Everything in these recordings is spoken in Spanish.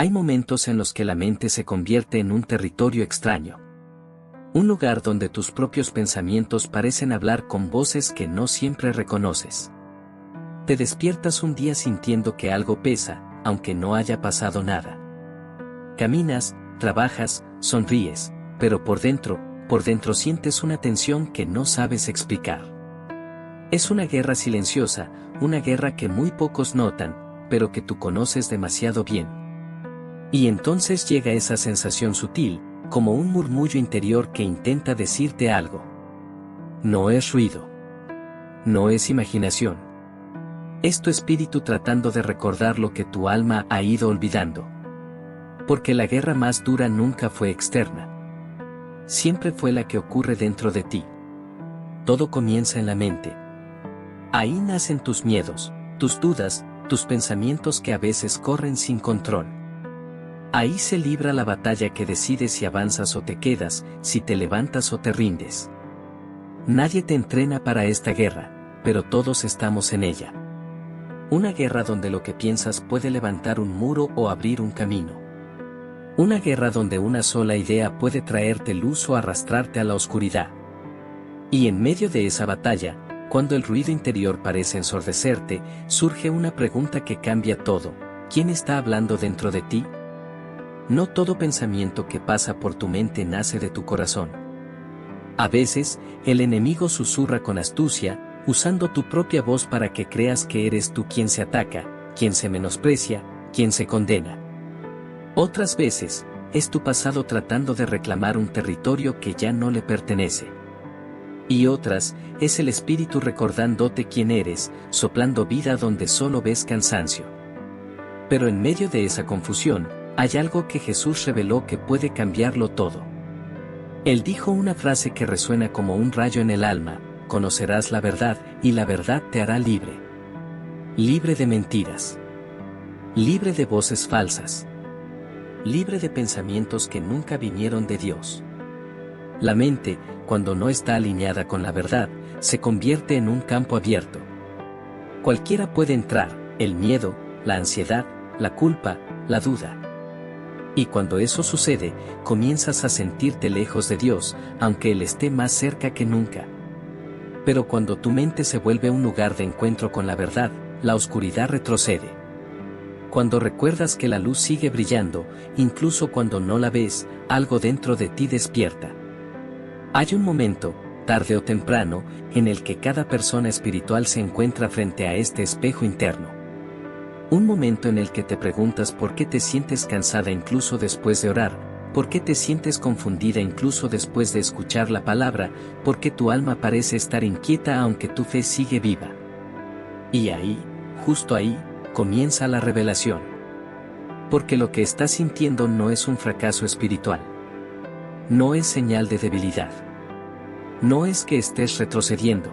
Hay momentos en los que la mente se convierte en un territorio extraño. Un lugar donde tus propios pensamientos parecen hablar con voces que no siempre reconoces. Te despiertas un día sintiendo que algo pesa, aunque no haya pasado nada. Caminas, trabajas, sonríes, pero por dentro sientes una tensión que no sabes explicar. Es una guerra silenciosa, una guerra que muy pocos notan, pero que tú conoces demasiado bien. Y entonces llega esa sensación sutil, como un murmullo interior que intenta decirte algo. No es ruido. No es imaginación. Es tu espíritu tratando de recordar lo que tu alma ha ido olvidando. Porque la guerra más dura nunca fue externa. Siempre fue la que ocurre dentro de ti. Todo comienza en la mente. Ahí nacen tus miedos, tus dudas, tus pensamientos que a veces corren sin control. Ahí se libra la batalla que decide si avanzas o te quedas, si te levantas o te rindes. Nadie te entrena para esta guerra, pero todos estamos en ella. Una guerra donde lo que piensas puede levantar un muro o abrir un camino. Una guerra donde una sola idea puede traerte luz o arrastrarte a la oscuridad. Y en medio de esa batalla, cuando el ruido interior parece ensordecerte, surge una pregunta que cambia todo. ¿Quién está hablando dentro de ti? No todo pensamiento que pasa por tu mente nace de tu corazón. A veces, el enemigo susurra con astucia, usando tu propia voz para que creas que eres tú quien se ataca, quien se menosprecia, quien se condena. Otras veces, es tu pasado tratando de reclamar un territorio que ya no le pertenece. Y otras, es el espíritu recordándote quién eres, soplando vida donde solo ves cansancio. Pero en medio de esa confusión, hay algo que Jesús reveló que puede cambiarlo todo. Él dijo una frase que resuena como un rayo en el alma: conocerás la verdad, y la verdad te hará libre. Libre de mentiras. Libre de voces falsas. Libre de pensamientos que nunca vinieron de Dios. La mente, cuando no está alineada con la verdad, se convierte en un campo abierto. Cualquiera puede entrar: el miedo, la ansiedad, la culpa, la duda. Y cuando eso sucede, comienzas a sentirte lejos de Dios, aunque Él esté más cerca que nunca. Pero cuando tu mente se vuelve un lugar de encuentro con la verdad, la oscuridad retrocede. Cuando recuerdas que la luz sigue brillando, incluso cuando no la ves, algo dentro de ti despierta. Hay un momento, tarde o temprano, en el que cada persona espiritual se encuentra frente a este espejo interno. Un momento en el que te preguntas por qué te sientes cansada incluso después de orar, por qué te sientes confundida incluso después de escuchar la palabra, por qué tu alma parece estar inquieta aunque tu fe sigue viva. Y ahí, justo ahí, comienza la revelación. Porque lo que estás sintiendo no es un fracaso espiritual. No es señal de debilidad. No es que estés retrocediendo.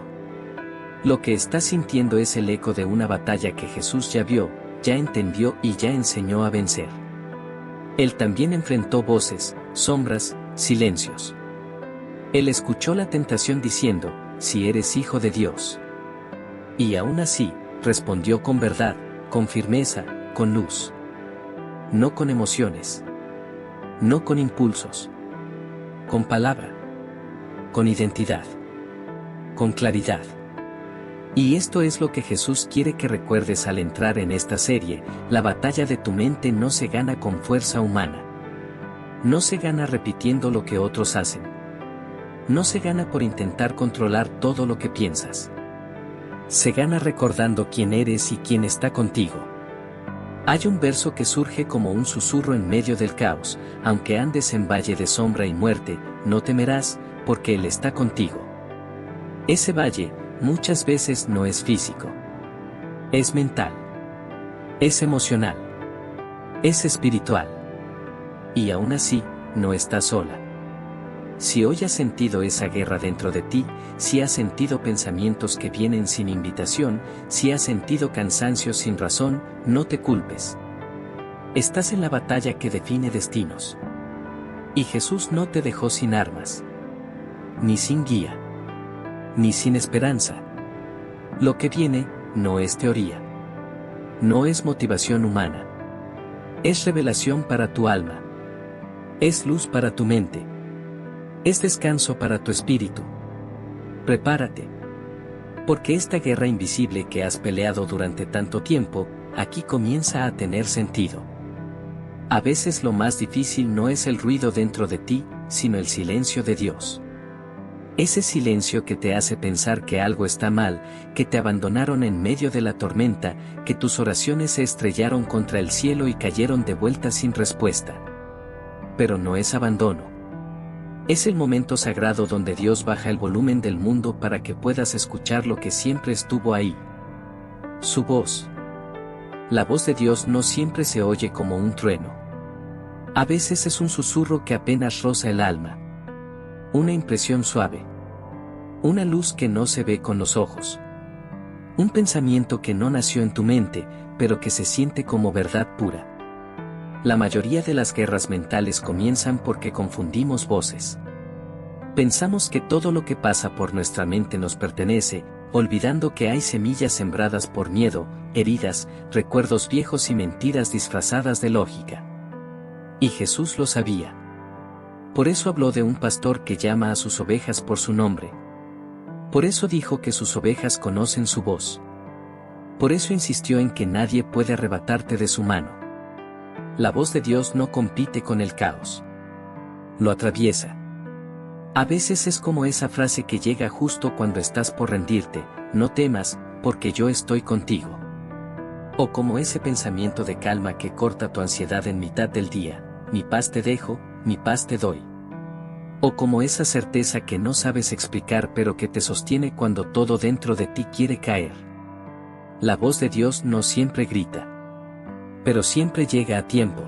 Lo que estás sintiendo es el eco de una batalla que Jesús ya vio, ya entendió y ya enseñó a vencer. Él también enfrentó voces, sombras, silencios. Él escuchó la tentación diciendo: si eres hijo de Dios. Y aún así, respondió con verdad, con firmeza, con luz. No con emociones. No con impulsos. Con palabra. Con identidad. Con claridad. Y esto es lo que Jesús quiere que recuerdes al entrar en esta serie: la batalla de tu mente no se gana con fuerza humana. No se gana repitiendo lo que otros hacen. No se gana por intentar controlar todo lo que piensas. Se gana recordando quién eres y quién está contigo. Hay un verso que surge como un susurro en medio del caos: aunque andes en valle de sombra y muerte, no temerás, porque Él está contigo. Ese valle, muchas veces no es físico. Es mental. Es emocional. Es espiritual. Y aún así, no estás sola. Si hoy has sentido esa guerra dentro de ti, si has sentido pensamientos que vienen sin invitación, si has sentido cansancio sin razón, no te culpes. Estás en la batalla que define destinos. Y Jesús no te dejó sin armas. Ni sin guía. Ni sin esperanza. Lo que viene, no es teoría. No es motivación humana. Es revelación para tu alma. Es luz para tu mente. Es descanso para tu espíritu. Prepárate. Porque esta guerra invisible que has peleado durante tanto tiempo, aquí comienza a tener sentido. A veces lo más difícil no es el ruido dentro de ti, sino el silencio de Dios. Ese silencio que te hace pensar que algo está mal, que te abandonaron en medio de la tormenta, que tus oraciones se estrellaron contra el cielo y cayeron de vuelta sin respuesta. Pero no es abandono. Es el momento sagrado donde Dios baja el volumen del mundo para que puedas escuchar lo que siempre estuvo ahí. Su voz. La voz de Dios no siempre se oye como un trueno. A veces es un susurro que apenas roza el alma. Una impresión suave. Una luz que no se ve con los ojos. Un pensamiento que no nació en tu mente, pero que se siente como verdad pura. La mayoría de las guerras mentales comienzan porque confundimos voces. Pensamos que todo lo que pasa por nuestra mente nos pertenece, olvidando que hay semillas sembradas por miedo, heridas, recuerdos viejos y mentiras disfrazadas de lógica. Y Jesús lo sabía. Por eso habló de un pastor que llama a sus ovejas por su nombre. Por eso dijo que sus ovejas conocen su voz. Por eso insistió en que nadie puede arrebatarte de su mano. La voz de Dios no compite con el caos. Lo atraviesa. A veces es como esa frase que llega justo cuando estás por rendirte: no temas, porque yo estoy contigo. O como ese pensamiento de calma que corta tu ansiedad en mitad del día: mi paz te dejo, mi paz te doy. O como esa certeza que no sabes explicar pero que te sostiene cuando todo dentro de ti quiere caer. La voz de Dios no siempre grita, pero siempre llega a tiempo.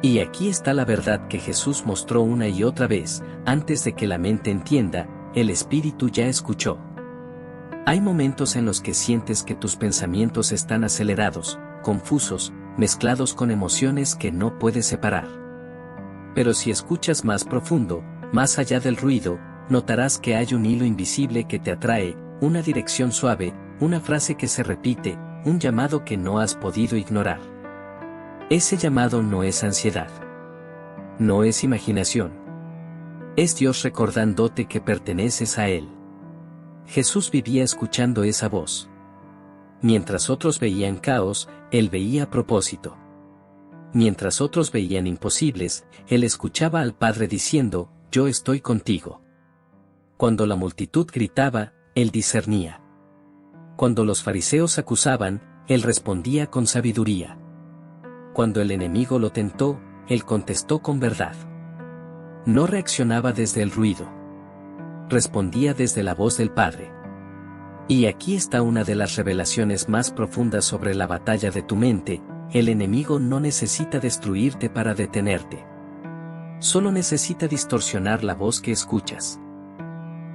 Y aquí está la verdad que Jesús mostró una y otra vez: antes de que la mente entienda, el espíritu ya escuchó. Hay momentos en los que sientes que tus pensamientos están acelerados, confusos, mezclados con emociones que no puedes separar. Pero si escuchas más profundo, más allá del ruido, notarás que hay un hilo invisible que te atrae, una dirección suave, una frase que se repite, un llamado que no has podido ignorar. Ese llamado no es ansiedad. No es imaginación. Es Dios recordándote que perteneces a Él. Jesús vivía escuchando esa voz. Mientras otros veían caos, Él veía propósito. Mientras otros veían imposibles, Él escuchaba al Padre diciendo: yo estoy contigo. Cuando la multitud gritaba, Él discernía. Cuando los fariseos acusaban, Él respondía con sabiduría. Cuando el enemigo lo tentó, Él contestó con verdad. No reaccionaba desde el ruido. Respondía desde la voz del Padre. Y aquí está una de las revelaciones más profundas sobre la batalla de tu mente: el enemigo no necesita destruirte para detenerte. Solo necesita distorsionar la voz que escuchas.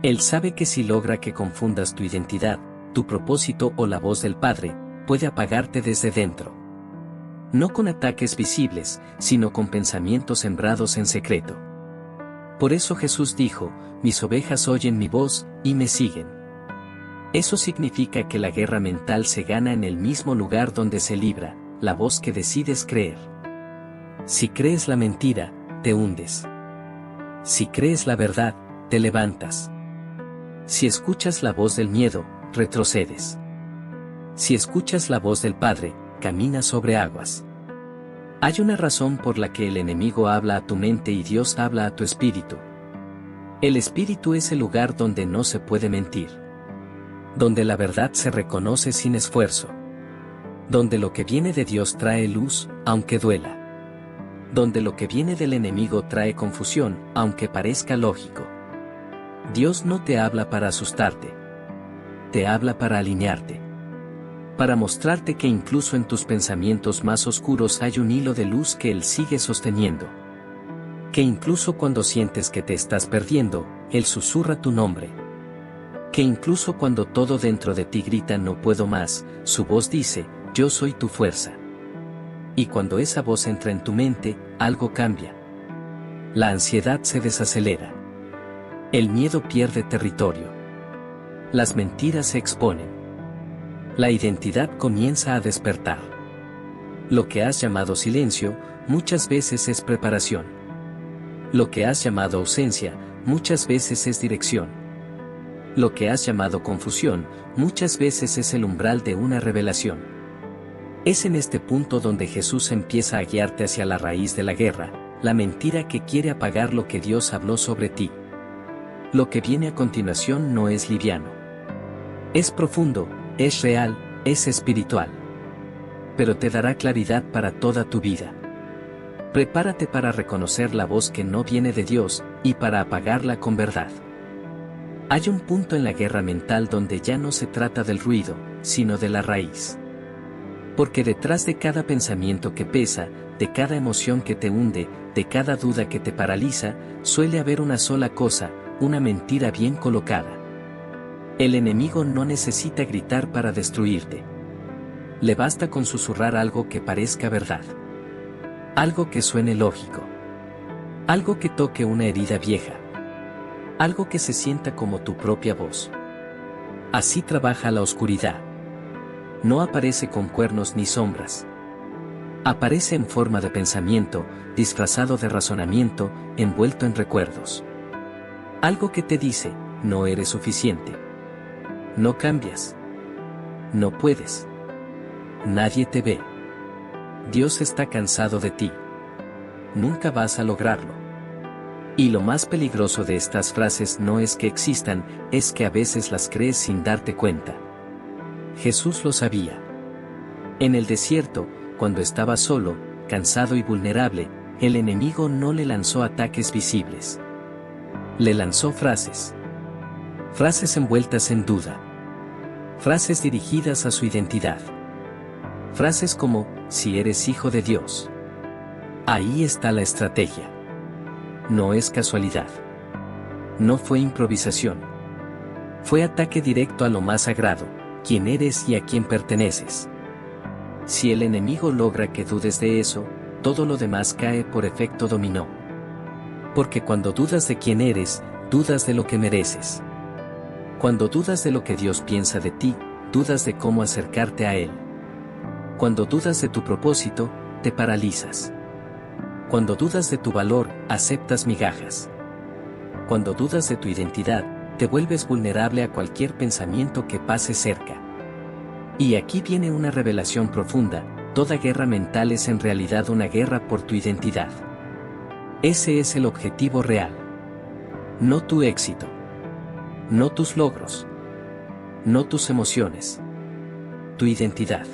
Él sabe que si logra que confundas tu identidad, tu propósito o la voz del Padre, puede apagarte desde dentro. No con ataques visibles, sino con pensamientos sembrados en secreto. Por eso Jesús dijo: mis ovejas oyen mi voz, y me siguen. Eso significa que la guerra mental se gana en el mismo lugar donde se libra la voz que decides creer. Si crees la mentira, te hundes. Si crees la verdad, te levantas. Si escuchas la voz del miedo, retrocedes. Si escuchas la voz del Padre, caminas sobre aguas. Hay una razón por la que el enemigo habla a tu mente y Dios habla a tu espíritu. El espíritu es el lugar donde no se puede mentir. Donde la verdad se reconoce sin esfuerzo. Donde lo que viene de Dios trae luz, aunque duela. Donde lo que viene del enemigo trae confusión, aunque parezca lógico. Dios no te habla para asustarte. Te habla para alinearte. Para mostrarte que incluso en tus pensamientos más oscuros hay un hilo de luz que Él sigue sosteniendo. Que incluso cuando sientes que te estás perdiendo, Él susurra tu nombre. Que incluso cuando todo dentro de ti grita no puedo más, su voz dice: yo soy tu fuerza. Y cuando esa voz entra en tu mente, algo cambia. La ansiedad se desacelera. El miedo pierde territorio. Las mentiras se exponen. La identidad comienza a despertar. Lo que has llamado silencio, muchas veces es preparación. Lo que has llamado ausencia, muchas veces es dirección. Lo que has llamado confusión, muchas veces es el umbral de una revelación. Es en este punto donde Jesús empieza a guiarte hacia la raíz de la guerra, la mentira que quiere apagar lo que Dios habló sobre ti. Lo que viene a continuación no es liviano. Es profundo, es real, es espiritual. Pero te dará claridad para toda tu vida. Prepárate para reconocer la voz que no viene de Dios, y para apagarla con verdad. Hay un punto en la guerra mental donde ya no se trata del ruido, sino de la raíz. Porque detrás de cada pensamiento que pesa, de cada emoción que te hunde, de cada duda que te paraliza, suele haber una sola cosa, una mentira bien colocada. El enemigo no necesita gritar para destruirte. Le basta con susurrar algo que parezca verdad. Algo que suene lógico. Algo que toque una herida vieja. Algo que se sienta como tu propia voz. Así trabaja la oscuridad. No aparece con cuernos ni sombras. Aparece en forma de pensamiento, disfrazado de razonamiento, envuelto en recuerdos. Algo que te dice, no eres suficiente. No cambias. No puedes. Nadie te ve. Dios está cansado de ti. Nunca vas a lograrlo. Y lo más peligroso de estas frases no es que existan, es que a veces las crees sin darte cuenta. Jesús lo sabía. En el desierto, cuando estaba solo, cansado y vulnerable, el enemigo no le lanzó ataques visibles. Le lanzó frases. Frases envueltas en duda. Frases dirigidas a su identidad. Frases como, si eres hijo de Dios. Ahí está la estrategia. No es casualidad. No fue improvisación. Fue ataque directo a lo más sagrado, quién eres y a quién perteneces. Si el enemigo logra que dudes de eso, todo lo demás cae por efecto dominó. Porque cuando dudas de quién eres, dudas de lo que mereces. Cuando dudas de lo que Dios piensa de ti, dudas de cómo acercarte a Él. Cuando dudas de tu propósito, te paralizas. Cuando dudas de tu valor, aceptas migajas. Cuando dudas de tu identidad, te vuelves vulnerable a cualquier pensamiento que pase cerca. Y aquí viene una revelación profunda, toda guerra mental es en realidad una guerra por tu identidad. Ese es el objetivo real. No tu éxito. No tus logros. No tus emociones. Tu identidad.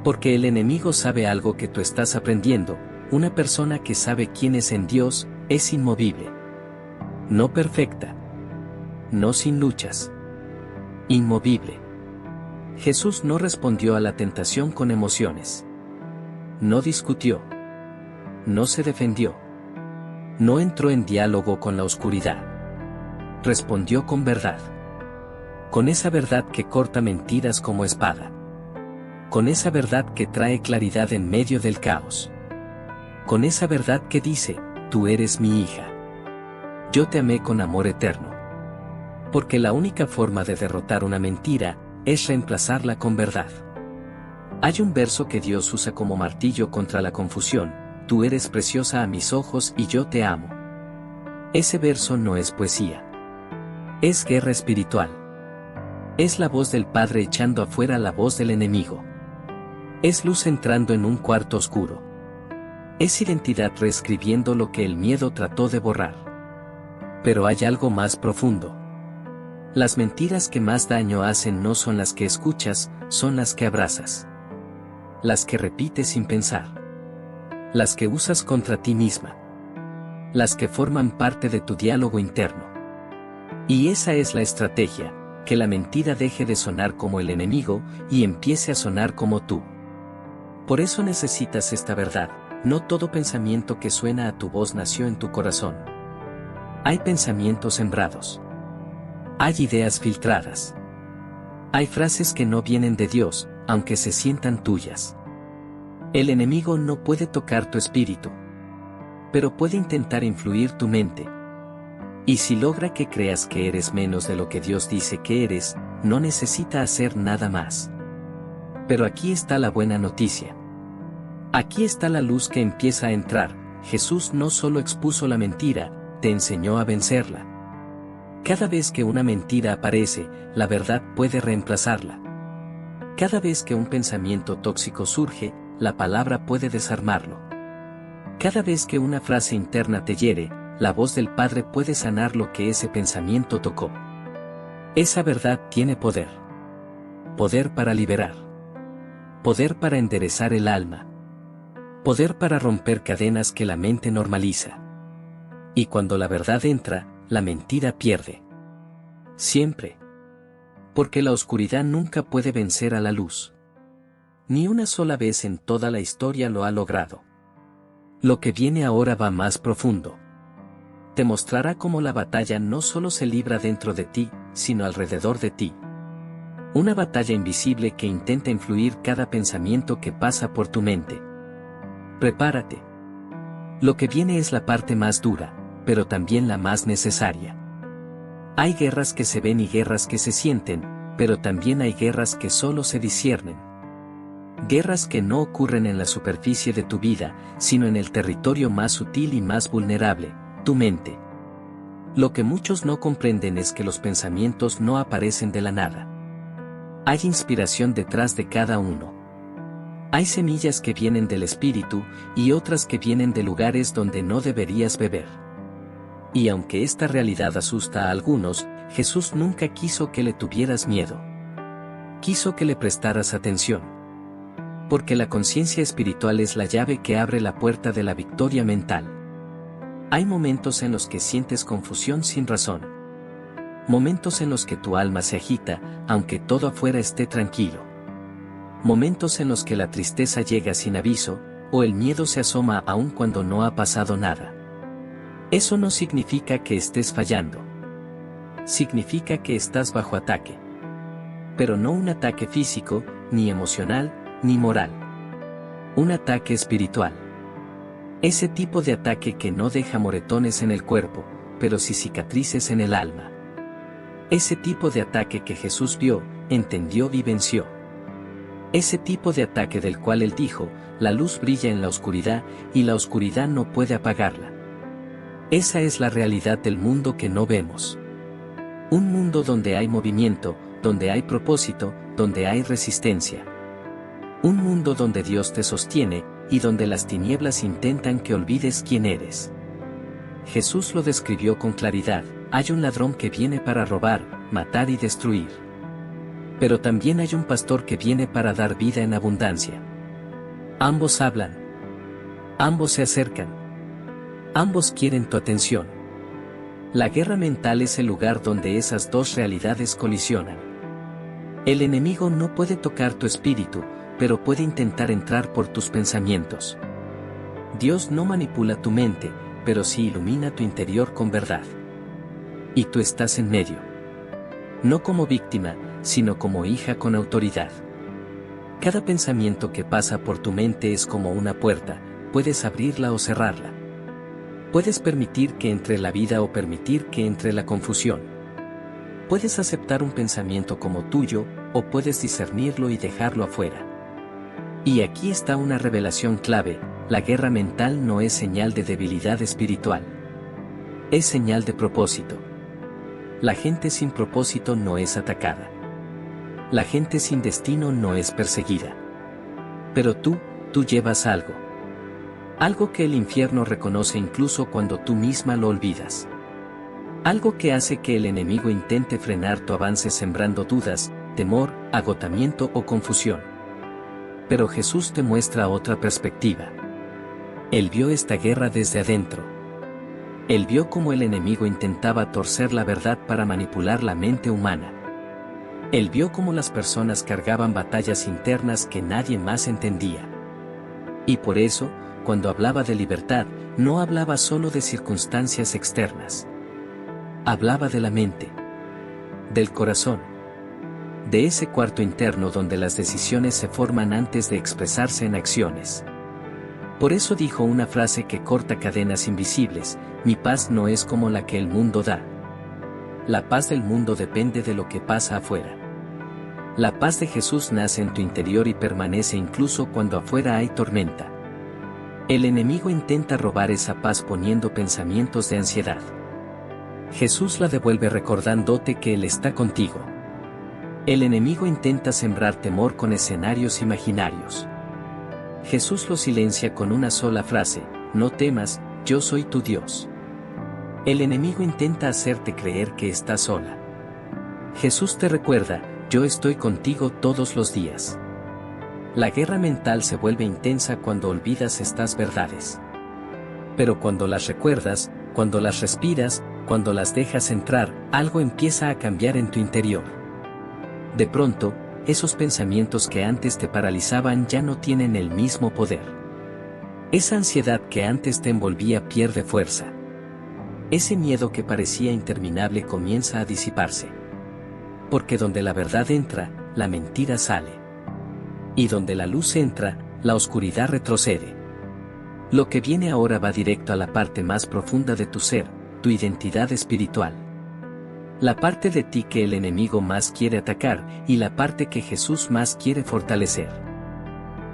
Porque el enemigo sabe algo que tú estás aprendiendo, una persona que sabe quién es en Dios, es inmovible. No perfecta. No sin luchas. Inmovible. Jesús no respondió a la tentación con emociones. No discutió. No se defendió. No entró en diálogo con la oscuridad. Respondió con verdad. Con esa verdad que corta mentiras como espada. Con esa verdad que trae claridad en medio del caos. Con esa verdad que dice, tú eres mi hija. Yo te amé con amor eterno. Porque la única forma de derrotar una mentira, es reemplazarla con verdad. Hay un verso que Dios usa como martillo contra la confusión, tú eres preciosa a mis ojos y yo te amo. Ese verso no es poesía. Es guerra espiritual. Es la voz del Padre echando afuera la voz del enemigo. Es luz entrando en un cuarto oscuro. Es identidad reescribiendo lo que el miedo trató de borrar. Pero hay algo más profundo. Las mentiras que más daño hacen no son las que escuchas, son las que abrazas. Las que repites sin pensar. Las que usas contra ti misma. Las que forman parte de tu diálogo interno. Y esa es la estrategia, que la mentira deje de sonar como el enemigo y empiece a sonar como tú. Por eso necesitas esta verdad, no todo pensamiento que suena a tu voz nació en tu corazón. Hay pensamientos sembrados. Hay ideas filtradas. Hay frases que no vienen de Dios, aunque se sientan tuyas. El enemigo no puede tocar tu espíritu, pero puede intentar influir tu mente. Y si logra que creas que eres menos de lo que Dios dice que eres, no necesita hacer nada más. Pero aquí está la buena noticia. Aquí está la luz que empieza a entrar. Jesús no solo expuso la mentira, te enseñó a vencerla. Cada vez que una mentira aparece, la verdad puede reemplazarla. Cada vez que un pensamiento tóxico surge, la palabra puede desarmarlo. Cada vez que una frase interna te hiere, la voz del Padre puede sanar lo que ese pensamiento tocó. Esa verdad tiene poder. Poder para liberar. Poder para enderezar el alma. Poder para romper cadenas que la mente normaliza. Y cuando la verdad entra, la mentira pierde. Siempre. Porque la oscuridad nunca puede vencer a la luz. Ni una sola vez en toda la historia lo ha logrado. Lo que viene ahora va más profundo. Te mostrará cómo la batalla no solo se libra dentro de ti, sino alrededor de ti. Una batalla invisible que intenta influir cada pensamiento que pasa por tu mente. Prepárate. Lo que viene es la parte más dura, pero también la más necesaria. Hay guerras que se ven y guerras que se sienten, pero también hay guerras que solo se disciernen. Guerras que no ocurren en la superficie de tu vida, sino en el territorio más sutil y más vulnerable, tu mente. Lo que muchos no comprenden es que los pensamientos no aparecen de la nada. Hay inspiración detrás de cada uno. Hay semillas que vienen del espíritu y otras que vienen de lugares donde no deberías beber. Y aunque esta realidad asusta a algunos, Jesús nunca quiso que le tuvieras miedo. Quiso que le prestaras atención. Porque la conciencia espiritual es la llave que abre la puerta de la victoria mental. Hay momentos en los que sientes confusión sin razón. Momentos en los que tu alma se agita, aunque todo afuera esté tranquilo. Momentos en los que la tristeza llega sin aviso, o el miedo se asoma aun cuando no ha pasado nada. Eso no significa que estés fallando. Significa que estás bajo ataque. Pero no un ataque físico, ni emocional, ni moral. Un ataque espiritual. Ese tipo de ataque que no deja moretones en el cuerpo, pero sí cicatrices en el alma. Ese tipo de ataque que Jesús vio, entendió y venció. Ese tipo de ataque del cual él dijo, la luz brilla en la oscuridad, y la oscuridad no puede apagarla. Esa es la realidad del mundo que no vemos. Un mundo donde hay movimiento, donde hay propósito, donde hay resistencia. Un mundo donde Dios te sostiene, y donde las tinieblas intentan que olvides quién eres. Jesús lo describió con claridad: hay un ladrón que viene para robar, matar y destruir. Pero también hay un pastor que viene para dar vida en abundancia. Ambos hablan. Ambos se acercan. Ambos quieren tu atención. La guerra mental es el lugar donde esas dos realidades colisionan. El enemigo no puede tocar tu espíritu, pero puede intentar entrar por tus pensamientos. Dios no manipula tu mente, pero sí ilumina tu interior con verdad. Y tú estás en medio. No como víctima, sino como hija con autoridad. Cada pensamiento que pasa por tu mente es como una puerta, puedes abrirla o cerrarla. Puedes permitir que entre la vida o permitir que entre la confusión. Puedes aceptar un pensamiento como tuyo, o puedes discernirlo y dejarlo afuera. Y aquí está una revelación clave: la guerra mental no es señal de debilidad espiritual. Es señal de propósito. La gente sin propósito no es atacada. La gente sin destino no es perseguida. Pero tú llevas algo. Algo que el infierno reconoce incluso cuando tú misma lo olvidas. Algo que hace que el enemigo intente frenar tu avance sembrando dudas, temor, agotamiento o confusión. Pero Jesús te muestra otra perspectiva. Él vio esta guerra desde adentro. Él vio cómo el enemigo intentaba torcer la verdad para manipular la mente humana. Él vio cómo las personas cargaban batallas internas que nadie más entendía. Y por eso, cuando hablaba de libertad, no hablaba solo de circunstancias externas. Hablaba de la mente, del corazón, de ese cuarto interno donde las decisiones se forman antes de expresarse en acciones. Por eso dijo una frase que corta cadenas invisibles: mi paz no es como la que el mundo da. La paz del mundo depende de lo que pasa afuera. La paz de Jesús nace en tu interior y permanece incluso cuando afuera hay tormenta. El enemigo intenta robar esa paz poniendo pensamientos de ansiedad. Jesús la devuelve recordándote que Él está contigo. El enemigo intenta sembrar temor con escenarios imaginarios. Jesús lo silencia con una sola frase: no temas, yo soy tu Dios. El enemigo intenta hacerte creer que estás sola. Jesús te recuerda: yo estoy contigo todos los días. La guerra mental se vuelve intensa cuando olvidas estas verdades. Pero cuando las recuerdas, cuando las respiras, cuando las dejas entrar, algo empieza a cambiar en tu interior. De pronto, esos pensamientos que antes te paralizaban ya no tienen el mismo poder. Esa ansiedad que antes te envolvía pierde fuerza. Ese miedo que parecía interminable comienza a disiparse. Porque donde la verdad entra, la mentira sale. Y donde la luz entra, la oscuridad retrocede. Lo que viene ahora va directo a la parte más profunda de tu ser, tu identidad espiritual. La parte de ti que el enemigo más quiere atacar y la parte que Jesús más quiere fortalecer.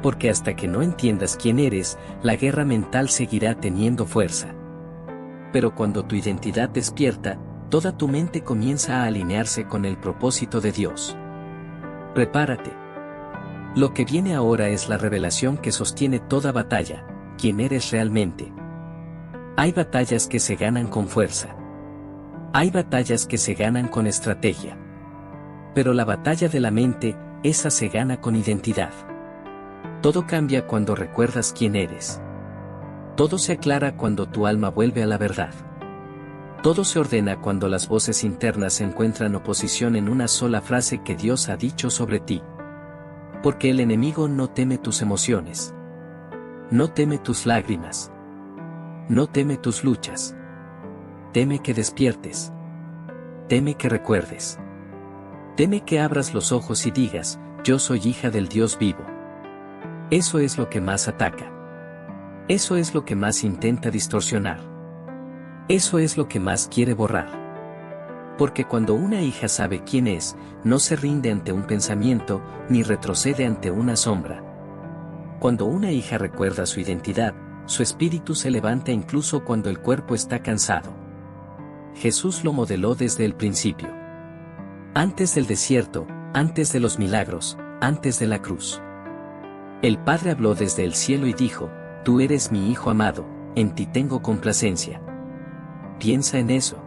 Porque hasta que no entiendas quién eres, la guerra mental seguirá teniendo fuerza. Pero cuando tu identidad despierta, toda tu mente comienza a alinearse con el propósito de Dios. Prepárate. Lo que viene ahora es la revelación que sostiene toda batalla: quién eres realmente. Hay batallas que se ganan con fuerza. Hay batallas que se ganan con estrategia. Pero la batalla de la mente, esa se gana con identidad. Todo cambia cuando recuerdas quién eres. Todo se aclara cuando tu alma vuelve a la verdad. Todo se ordena cuando las voces internas encuentran oposición en una sola frase que Dios ha dicho sobre ti. Porque el enemigo no teme tus emociones. No teme tus lágrimas. No teme tus luchas. Teme que despiertes. Teme que recuerdes. Teme que abras los ojos y digas: yo soy hija del Dios vivo. Eso es lo que más ataca. Eso es lo que más intenta distorsionar. Eso es lo que más quiere borrar. Porque cuando una hija sabe quién es, no se rinde ante un pensamiento, ni retrocede ante una sombra. Cuando una hija recuerda su identidad, su espíritu se levanta incluso cuando el cuerpo está cansado. Jesús lo modeló desde el principio. Antes del desierto, antes de los milagros, antes de la cruz. El Padre habló desde el cielo y dijo: tú eres mi Hijo amado, en ti tengo complacencia. Piensa en eso.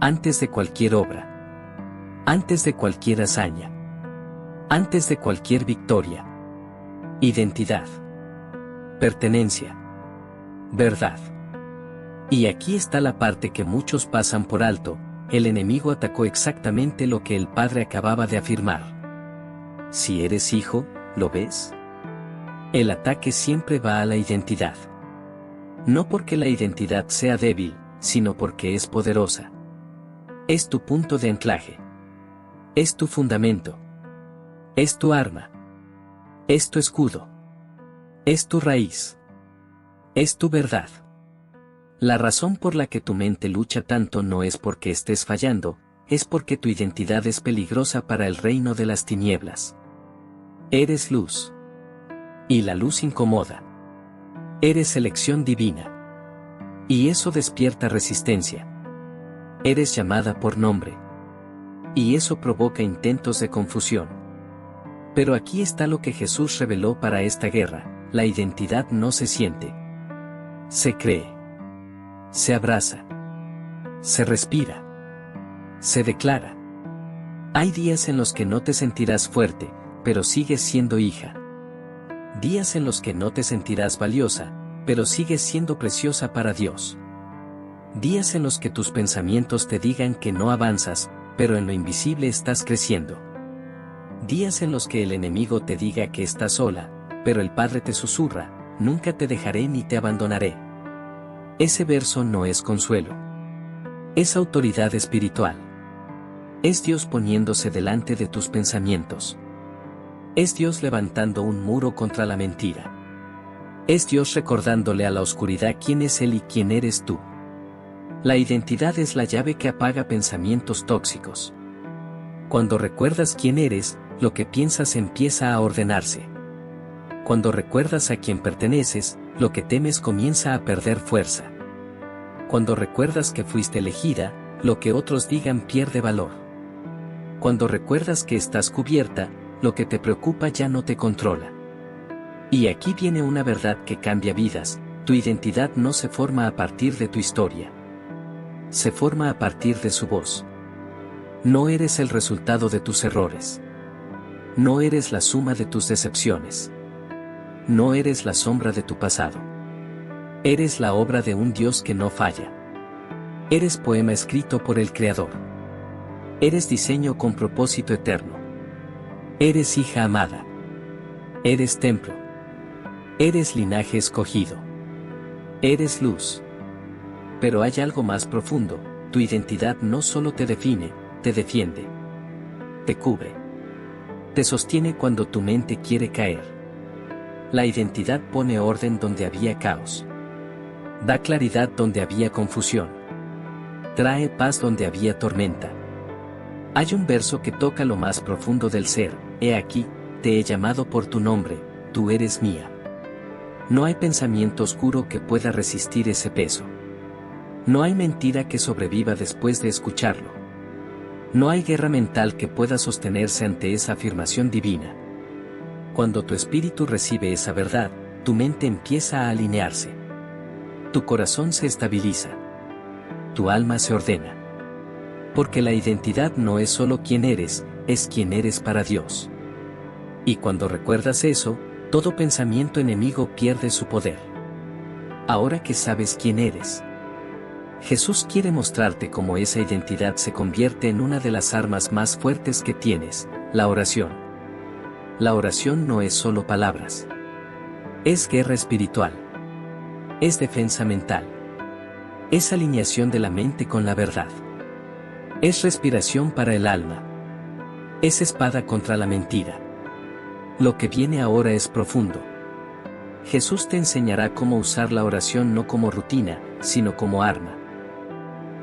Antes de cualquier obra. Antes de cualquier hazaña. Antes de cualquier victoria. Identidad. Pertenencia. Verdad. Y aquí está la parte que muchos pasan por alto: el enemigo atacó exactamente lo que el Padre acababa de afirmar. Si eres hijo, ¿lo ves? El ataque siempre va a la identidad. No porque la identidad sea débil, sino porque es poderosa. Es tu punto de anclaje. Es tu fundamento. Es tu arma. Es tu escudo. Es tu raíz. Es tu verdad. La razón por la que tu mente lucha tanto no es porque estés fallando, es porque tu identidad es peligrosa para el reino de las tinieblas. Eres luz. Y la luz incomoda. Eres elección divina. Y eso despierta resistencia. Eres llamada por nombre. Y eso provoca intentos de confusión. Pero aquí está lo que Jesús reveló para esta guerra: la identidad no se siente. Se cree. Se abraza. Se respira. Se declara. Hay días en los que no te sentirás fuerte, pero sigues siendo hija. Días en los que no te sentirás valiosa, pero sigues siendo preciosa para Dios. Días en los que tus pensamientos te digan que no avanzas, pero en lo invisible estás creciendo. Días en los que el enemigo te diga que estás sola, pero el Padre te susurra: nunca te dejaré ni te abandonaré. Ese verso no es consuelo. Es autoridad espiritual. Es Dios poniéndose delante de tus pensamientos. Es Dios levantando un muro contra la mentira. Es Dios recordándole a la oscuridad quién es Él y quién eres tú. La identidad es la llave que apaga pensamientos tóxicos. Cuando recuerdas quién eres, lo que piensas empieza a ordenarse. Cuando recuerdas a quién perteneces, lo que temes comienza a perder fuerza. Cuando recuerdas que fuiste elegida, lo que otros digan pierde valor. Cuando recuerdas que estás cubierta, lo que te preocupa ya no te controla. Y aquí viene una verdad que cambia vidas: tu identidad no se forma a partir de tu historia. Se forma a partir de su voz. No eres el resultado de tus errores. No eres la suma de tus decepciones. No eres la sombra de tu pasado. Eres la obra de un Dios que no falla. Eres poema escrito por el Creador. Eres diseño con propósito eterno. Eres hija amada. Eres templo. Eres linaje escogido. Eres luz. Pero hay algo más profundo: tu identidad no solo te define, te defiende. Te cubre. Te sostiene cuando tu mente quiere caer. La identidad pone orden donde había caos. Da claridad donde había confusión. Trae paz donde había tormenta. Hay un verso que toca lo más profundo del ser: he aquí, te he llamado por tu nombre, tú eres mía. No hay pensamiento oscuro que pueda resistir ese peso. No hay mentira que sobreviva después de escucharlo. No hay guerra mental que pueda sostenerse ante esa afirmación divina. Cuando tu espíritu recibe esa verdad, tu mente empieza a alinearse. Tu corazón se estabiliza. Tu alma se ordena. Porque la identidad no es solo quién eres, es quién eres para Dios. Y cuando recuerdas eso, todo pensamiento enemigo pierde su poder. Ahora que sabes quién eres, Jesús quiere mostrarte cómo esa identidad se convierte en una de las armas más fuertes que tienes: la oración. La oración no es solo palabras. Es guerra espiritual. Es defensa mental. Es alineación de la mente con la verdad. Es respiración para el alma. Es espada contra la mentira. Lo que viene ahora es profundo. Jesús te enseñará cómo usar la oración no como rutina, sino como arma.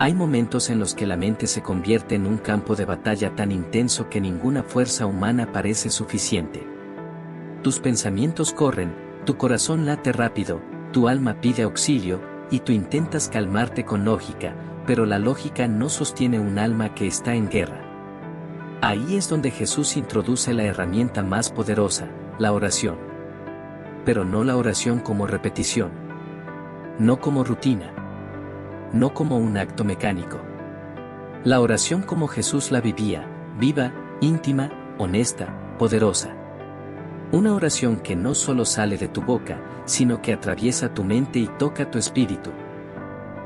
Hay momentos en los que la mente se convierte en un campo de batalla tan intenso que ninguna fuerza humana parece suficiente. Tus pensamientos corren, tu corazón late rápido, tu alma pide auxilio, y tú intentas calmarte con lógica, pero la lógica no sostiene un alma que está en guerra. Ahí es donde Jesús introduce la herramienta más poderosa: la oración. Pero no la oración como repetición. No como rutina. No como un acto mecánico. La oración como Jesús la vivía: viva, íntima, honesta, poderosa. Una oración que no solo sale de tu boca, sino que atraviesa tu mente y toca tu espíritu.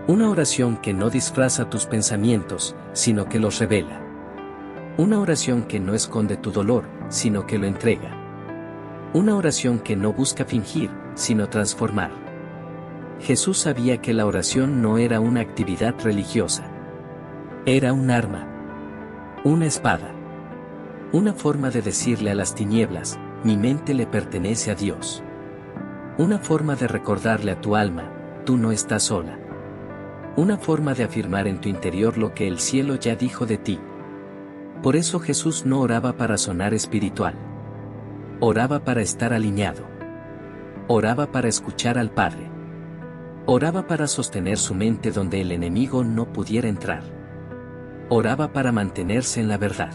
Una oración que no disfraza tus pensamientos, sino que los revela. Una oración que no esconde tu dolor, sino que lo entrega. Una oración que no busca fingir, sino transformar. Jesús sabía que la oración no era una actividad religiosa. Era un arma. Una espada. Una forma de decirle a las tinieblas: mi mente le pertenece a Dios. Una forma de recordarle a tu alma: tú no estás sola. Una forma de afirmar en tu interior lo que el cielo ya dijo de ti. Por eso Jesús no oraba para sonar espiritual. Oraba para estar alineado. Oraba para escuchar al Padre. Oraba para sostener su mente donde el enemigo no pudiera entrar. Oraba para mantenerse en la verdad.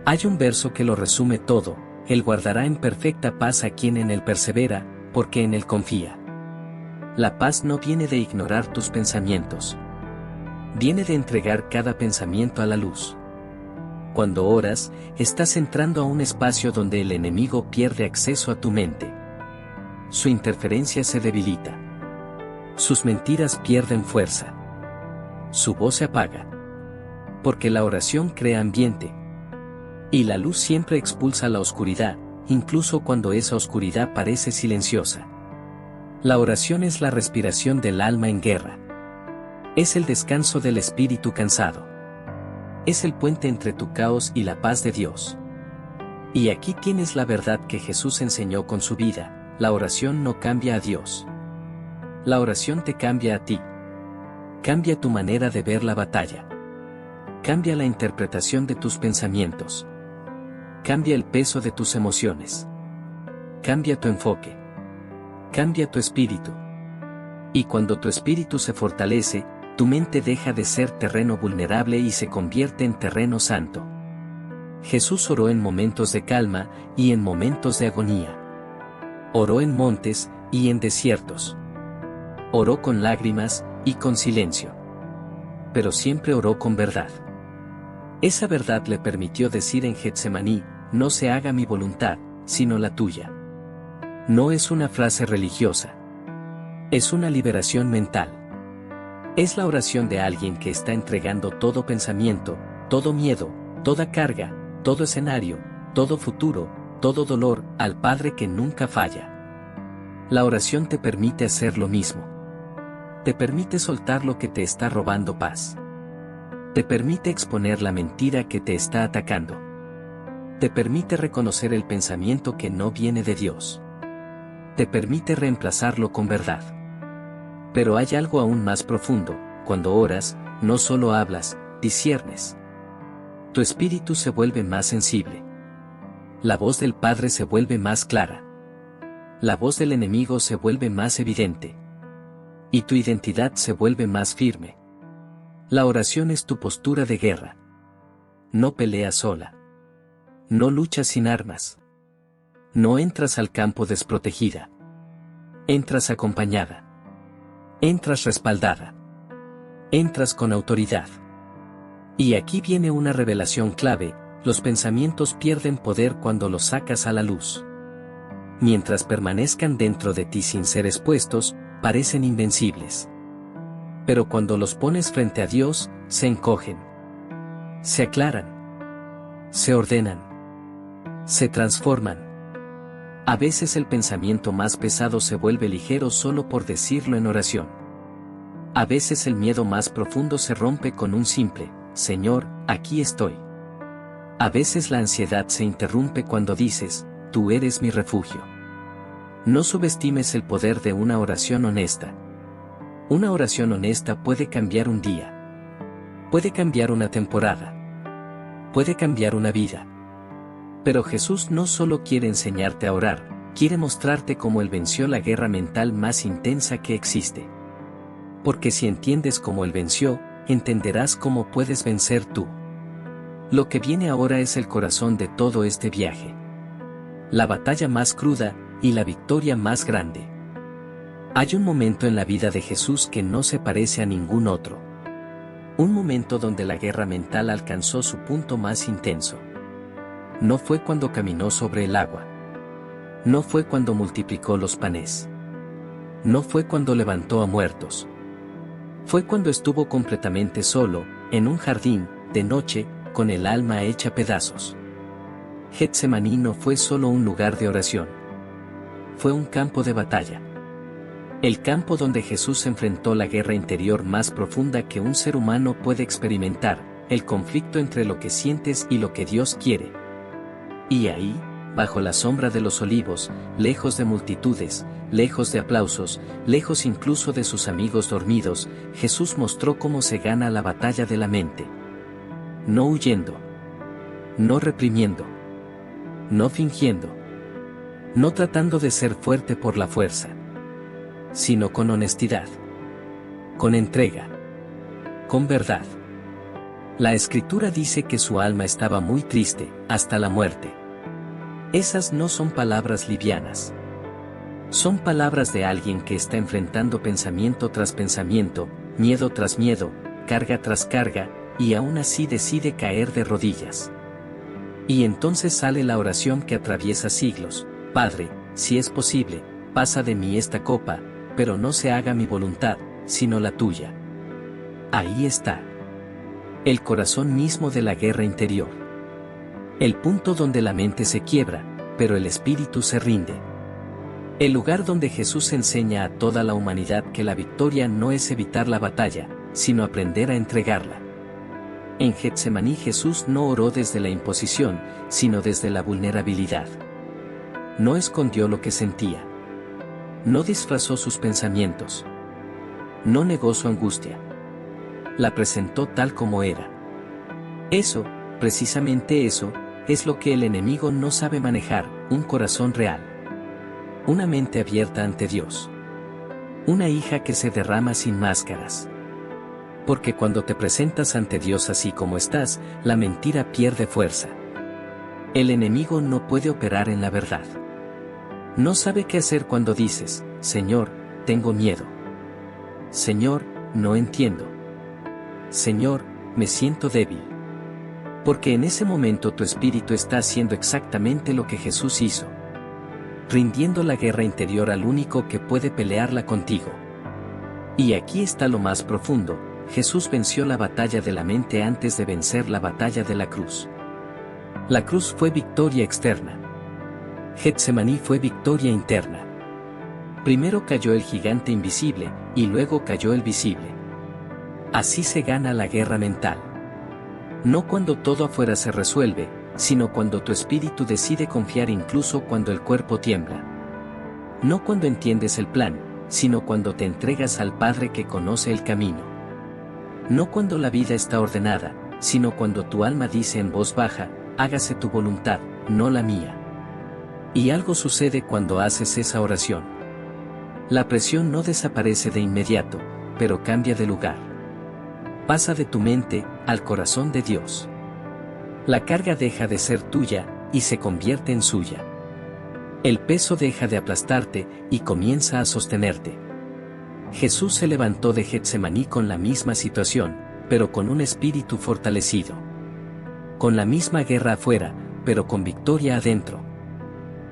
Hay un verso que lo resume todo: Él guardará en perfecta paz a quien en Él persevera, porque en Él confía. La paz no viene de ignorar tus pensamientos. Viene de entregar cada pensamiento a la luz. Cuando oras, estás entrando a un espacio donde el enemigo pierde acceso a tu mente. Su interferencia se debilita. Sus mentiras pierden fuerza. Su voz se apaga. Porque la oración crea ambiente. Y la luz siempre expulsa la oscuridad, incluso cuando esa oscuridad parece silenciosa. La oración es la respiración del alma en guerra. Es el descanso del espíritu cansado. Es el puente entre tu caos y la paz de Dios. Y aquí tienes la verdad que Jesús enseñó con su vida: la oración no cambia a Dios. La oración te cambia a ti. Cambia tu manera de ver la batalla. Cambia la interpretación de tus pensamientos. Cambia el peso de tus emociones. Cambia tu enfoque. Cambia tu espíritu. Y cuando tu espíritu se fortalece, tu mente deja de ser terreno vulnerable y se convierte en terreno santo. Jesús oró en momentos de calma y en momentos de agonía. Oró en montes y en desiertos. Oró con lágrimas y con silencio. Pero siempre oró con verdad. Esa verdad le permitió decir en Getsemaní: no se haga mi voluntad, sino la tuya. No es una frase religiosa. Es una liberación mental. Es la oración de alguien que está entregando todo pensamiento, todo miedo, toda carga, todo escenario, todo futuro, todo dolor, al Padre que nunca falla. La oración te permite hacer lo mismo. Te permite soltar lo que te está robando paz. Te permite exponer la mentira que te está atacando. Te permite reconocer el pensamiento que no viene de Dios. Te permite reemplazarlo con verdad. Pero hay algo aún más profundo: cuando oras, no solo hablas, disciernes. Tu espíritu se vuelve más sensible. La voz del Padre se vuelve más clara. La voz del enemigo se vuelve más evidente. Y tu identidad se vuelve más firme. La oración es tu postura de guerra. No peleas sola. No luchas sin armas. No entras al campo desprotegida. Entras acompañada. Entras respaldada. Entras con autoridad. Y aquí viene una revelación clave: los pensamientos pierden poder cuando los sacas a la luz. Mientras permanezcan dentro de ti sin ser expuestos, parecen invencibles. Pero cuando los pones frente a Dios, se encogen. Se aclaran. Se ordenan. Se transforman. A veces el pensamiento más pesado se vuelve ligero solo por decirlo en oración. A veces el miedo más profundo se rompe con un simple: Señor, aquí estoy. A veces la ansiedad se interrumpe cuando dices: tú eres mi refugio. No subestimes el poder de una oración honesta. Una oración honesta puede cambiar un día. Puede cambiar una temporada. Puede cambiar una vida. Pero Jesús no solo quiere enseñarte a orar, quiere mostrarte cómo Él venció la guerra mental más intensa que existe. Porque si entiendes cómo Él venció, entenderás cómo puedes vencer tú. Lo que viene ahora es el corazón de todo este viaje. La batalla más cruda y la victoria más grande. Hay un momento en la vida de Jesús que no se parece a ningún otro. Un momento donde la guerra mental alcanzó su punto más intenso. No fue cuando caminó sobre el agua. No fue cuando multiplicó los panes. No fue cuando levantó a muertos. Fue cuando estuvo completamente solo, en un jardín, de noche, con el alma hecha pedazos. Getsemaní no fue solo un lugar de oración. Fue un campo de batalla. El campo donde Jesús enfrentó la guerra interior más profunda que un ser humano puede experimentar, el conflicto entre lo que sientes y lo que Dios quiere. Y ahí, bajo la sombra de los olivos, lejos de multitudes, lejos de aplausos, lejos incluso de sus amigos dormidos, Jesús mostró cómo se gana la batalla de la mente. No huyendo. No reprimiendo. No fingiendo. No tratando de ser fuerte por la fuerza. Sino con honestidad. Con entrega. Con verdad. La Escritura dice que su alma estaba muy triste, hasta la muerte. Esas no son palabras livianas. Son palabras de alguien que está enfrentando pensamiento tras pensamiento, miedo tras miedo, carga tras carga, y aún así decide caer de rodillas. Y entonces sale la oración que atraviesa siglos: Padre, si es posible, pasa de mí esta copa, pero no se haga mi voluntad, sino la tuya. Ahí está. El corazón mismo de la guerra interior. El punto donde la mente se quiebra, pero el espíritu se rinde. El lugar donde Jesús enseña a toda la humanidad que la victoria no es evitar la batalla, sino aprender a entregarla. En Getsemaní Jesús no oró desde la imposición, sino desde la vulnerabilidad. No escondió lo que sentía. No disfrazó sus pensamientos. No negó su angustia. La presentó tal como era. Eso, precisamente eso, es lo que el enemigo no sabe manejar: un corazón real. Una mente abierta ante Dios. Una hija que se derrama sin máscaras. Porque cuando te presentas ante Dios así como estás, la mentira pierde fuerza. El enemigo no puede operar en la verdad. No sabe qué hacer cuando dices, Señor, tengo miedo. Señor, no entiendo. Señor, me siento débil. Porque en ese momento tu espíritu está haciendo exactamente lo que Jesús hizo. Rindiendo la guerra interior al único que puede pelearla contigo. Y aquí está lo más profundo, Jesús venció la batalla de la mente antes de vencer la batalla de la cruz. La cruz fue victoria externa. Getsemaní fue victoria interna. Primero cayó el gigante invisible, y luego cayó el visible. Así se gana la guerra mental. No cuando todo afuera se resuelve, sino cuando tu espíritu decide confiar incluso cuando el cuerpo tiembla. No cuando entiendes el plan, sino cuando te entregas al Padre que conoce el camino. No cuando la vida está ordenada, sino cuando tu alma dice en voz baja, hágase tu voluntad, no la mía. Y algo sucede cuando haces esa oración. La presión no desaparece de inmediato, pero cambia de lugar. Pasa de tu mente al corazón de Dios. La carga deja de ser tuya y se convierte en suya. El peso deja de aplastarte y comienza a sostenerte. Jesús se levantó de Getsemaní con la misma situación, pero con un espíritu fortalecido. Con la misma guerra afuera, pero con victoria adentro.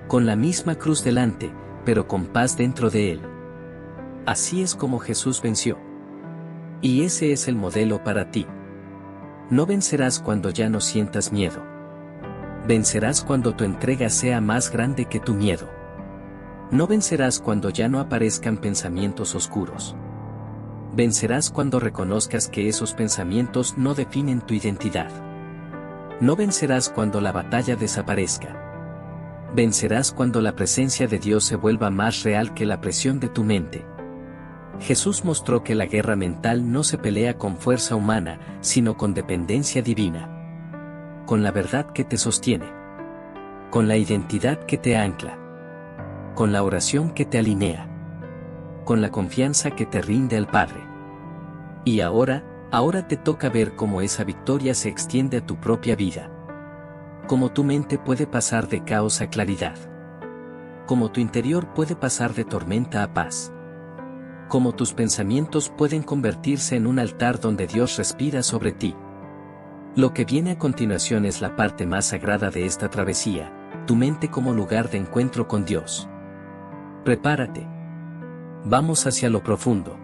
Con la misma cruz delante, pero con paz dentro de él. Así es como Jesús venció. Y ese es el modelo para ti. No vencerás cuando ya no sientas miedo. Vencerás cuando tu entrega sea más grande que tu miedo. No vencerás cuando ya no aparezcan pensamientos oscuros. Vencerás cuando reconozcas que esos pensamientos no definen tu identidad. No vencerás cuando la batalla desaparezca. Vencerás cuando la presencia de Dios se vuelva más real que la presión de tu mente. Jesús mostró que la guerra mental no se pelea con fuerza humana, sino con dependencia divina. Con la verdad que te sostiene. Con la identidad que te ancla. Con la oración que te alinea. Con la confianza que te rinde al Padre. Y ahora te toca ver cómo esa victoria se extiende a tu propia vida. Cómo tu mente puede pasar de caos a claridad. Cómo tu interior puede pasar de tormenta a paz. Cómo tus pensamientos pueden convertirse en un altar donde Dios respira sobre ti. Lo que viene a continuación es la parte más sagrada de esta travesía, tu mente como lugar de encuentro con Dios. Prepárate. Vamos hacia lo profundo.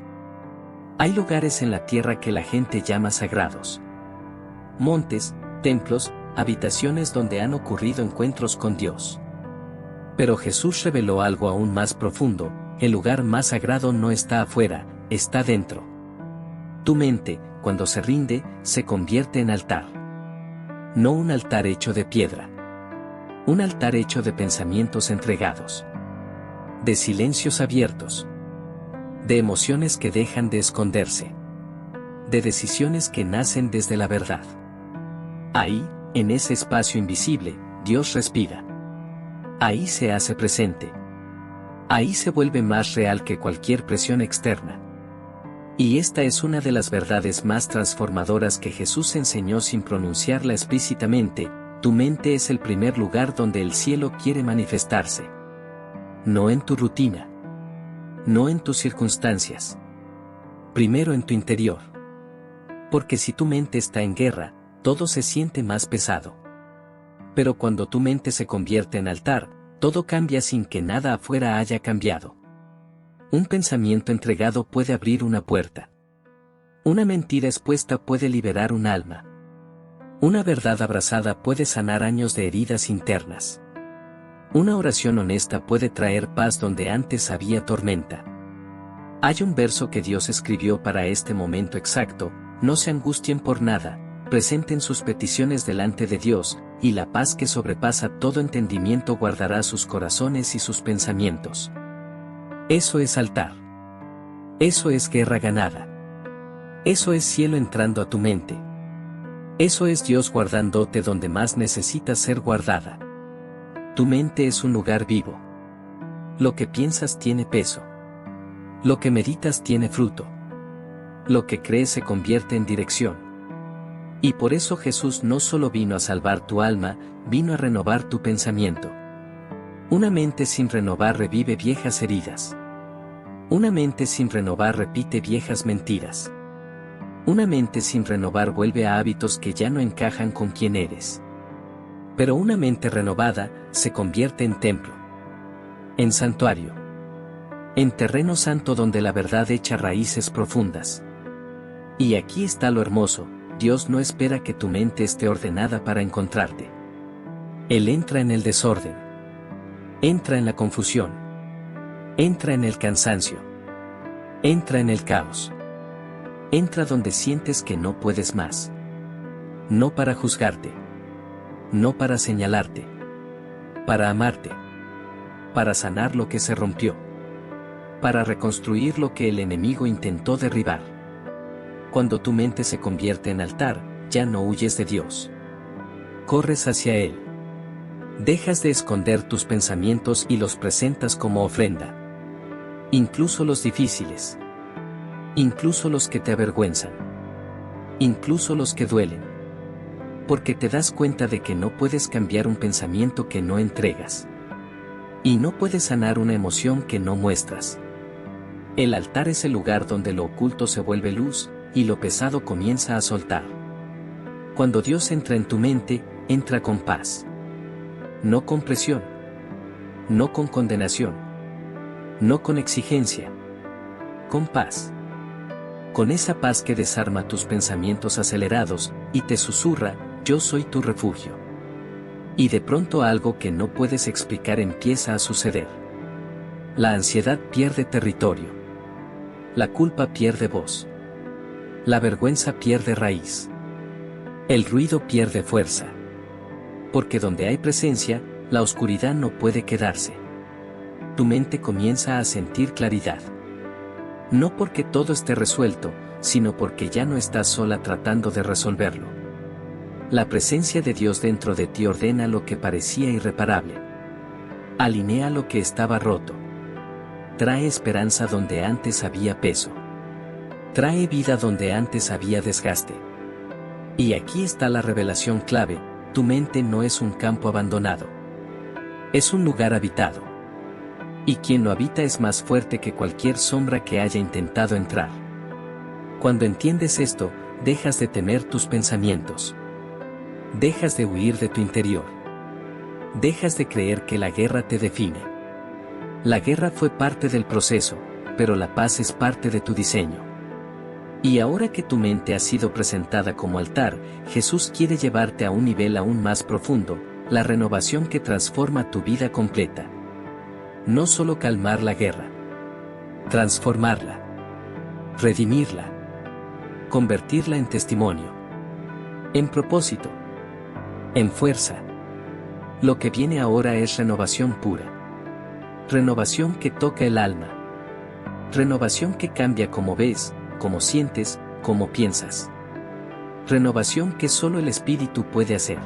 Hay lugares en la tierra que la gente llama sagrados. Montes, templos, habitaciones donde han ocurrido encuentros con Dios. Pero Jesús reveló algo aún más profundo. El lugar más sagrado no está afuera, está dentro. Tu mente, cuando se rinde, se convierte en altar. No un altar hecho de piedra. Un altar hecho de pensamientos entregados. De silencios abiertos. De emociones que dejan de esconderse. De decisiones que nacen desde la verdad. Ahí, en ese espacio invisible, Dios respira. Ahí se hace presente. Ahí se vuelve más real que cualquier presión externa. Y esta es una de las verdades más transformadoras que Jesús enseñó sin pronunciarla explícitamente: tu mente es el primer lugar donde el cielo quiere manifestarse. No en tu rutina. No en tus circunstancias. Primero en tu interior. Porque si tu mente está en guerra, todo se siente más pesado. Pero cuando tu mente se convierte en altar, todo cambia sin que nada afuera haya cambiado. Un pensamiento entregado puede abrir una puerta. Una mentira expuesta puede liberar un alma. Una verdad abrazada puede sanar años de heridas internas. Una oración honesta puede traer paz donde antes había tormenta. Hay un verso que Dios escribió para este momento exacto: no se angustien por nada, presenten sus peticiones delante de Dios, y la paz que sobrepasa todo entendimiento guardará sus corazones y sus pensamientos. Eso es altar. Eso es guerra ganada. Eso es cielo entrando a tu mente. Eso es Dios guardándote donde más necesitas ser guardada. Tu mente es un lugar vivo. Lo que piensas tiene peso. Lo que meditas tiene fruto. Lo que crees se convierte en dirección. Y por eso Jesús no solo vino a salvar tu alma, vino a renovar tu pensamiento. Una mente sin renovar revive viejas heridas. Una mente sin renovar repite viejas mentiras. Una mente sin renovar vuelve a hábitos que ya no encajan con quien eres. Pero una mente renovada se convierte en templo, en santuario, en terreno santo donde la verdad echa raíces profundas. Y aquí está lo hermoso: Dios no espera que tu mente esté ordenada para encontrarte. Él entra en el desorden, entra en la confusión, entra en el cansancio, entra en el caos. Entra donde sientes que no puedes más. No para juzgarte, no para señalarte, para amarte, para sanar lo que se rompió, para reconstruir lo que el enemigo intentó derribar. Cuando tu mente se convierte en altar, ya no huyes de Dios. Corres hacia Él. Dejas de esconder tus pensamientos y los presentas como ofrenda. Incluso los difíciles. Incluso los que te avergüenzan. Incluso los que duelen. Porque te das cuenta de que no puedes cambiar un pensamiento que no entregas. Y no puedes sanar una emoción que no muestras. El altar es el lugar donde lo oculto se vuelve luz, y lo pesado comienza a soltar. Cuando Dios entra en tu mente, entra con paz. No con presión. No con condenación. No con exigencia. Con paz. Con esa paz que desarma tus pensamientos acelerados, y te susurra: yo soy tu refugio. Y de pronto algo que no puedes explicar empieza a suceder. La ansiedad pierde territorio. La culpa pierde voz. La vergüenza pierde raíz. El ruido pierde fuerza. Porque donde hay presencia, la oscuridad no puede quedarse. Tu mente comienza a sentir claridad. No porque todo esté resuelto, sino porque ya no estás sola tratando de resolverlo. La presencia de Dios dentro de ti ordena lo que parecía irreparable. Alinea lo que estaba roto. Trae esperanza donde antes había peso. Trae vida donde antes había desgaste. Y aquí está la revelación clave: tu mente no es un campo abandonado. Es un lugar habitado. Y quien lo habita es más fuerte que cualquier sombra que haya intentado entrar. Cuando entiendes esto, dejas de temer tus pensamientos. Dejas de huir de tu interior. Dejas de creer que la guerra te define. La guerra fue parte del proceso, pero la paz es parte de tu diseño. Y ahora que tu mente ha sido presentada como altar, Jesús quiere llevarte a un nivel aún más profundo: la renovación que transforma tu vida completa. No solo calmar la guerra, transformarla, redimirla, convertirla en testimonio, en propósito, en fuerza. Lo que viene ahora es renovación pura. Renovación que toca el alma. Renovación que cambia cómo ves, cómo sientes, cómo piensas. Renovación que solo el Espíritu puede hacer.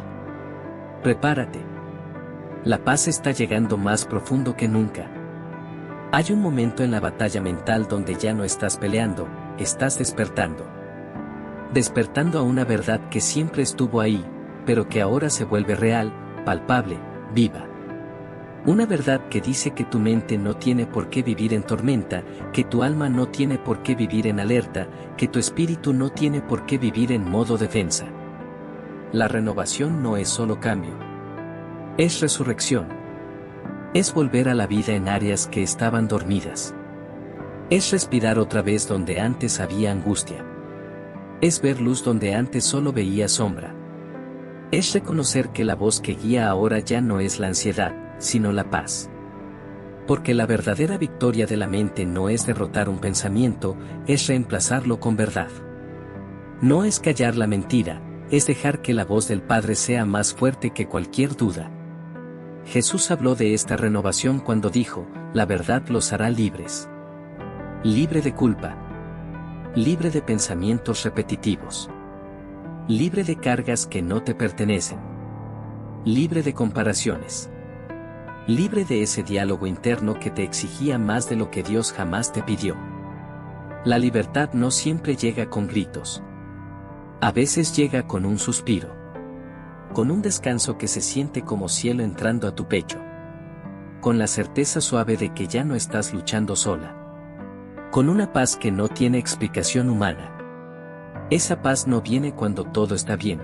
Prepárate. La paz está llegando más profundo que nunca. Hay un momento en la batalla mental donde ya no estás peleando, estás despertando. Despertando a una verdad que siempre estuvo ahí, pero que ahora se vuelve real, palpable, viva. Una verdad que dice que tu mente no tiene por qué vivir en tormenta, que tu alma no tiene por qué vivir en alerta, que tu espíritu no tiene por qué vivir en modo defensa. La renovación no es solo cambio. Es resurrección. Es volver a la vida en áreas que estaban dormidas. Es respirar otra vez donde antes había angustia. Es ver luz donde antes solo veía sombra. Es reconocer que la voz que guía ahora ya no es la ansiedad, sino la paz. Porque la verdadera victoria de la mente no es derrotar un pensamiento, es reemplazarlo con verdad. No es callar la mentira, es dejar que la voz del Padre sea más fuerte que cualquier duda. Jesús habló de esta renovación cuando dijo: la verdad los hará libres. Libre de culpa. Libre de pensamientos repetitivos. Libre de cargas que no te pertenecen. Libre de comparaciones. libre de ese diálogo interno que te exigía más de lo que Dios jamás te pidió. La libertad no siempre llega con gritos. A veces llega con un suspiro. Con un descanso que se siente como cielo entrando a tu pecho. Con la certeza suave de que ya no estás luchando sola. Con una paz que no tiene explicación humana. Esa paz no viene cuando todo está bien.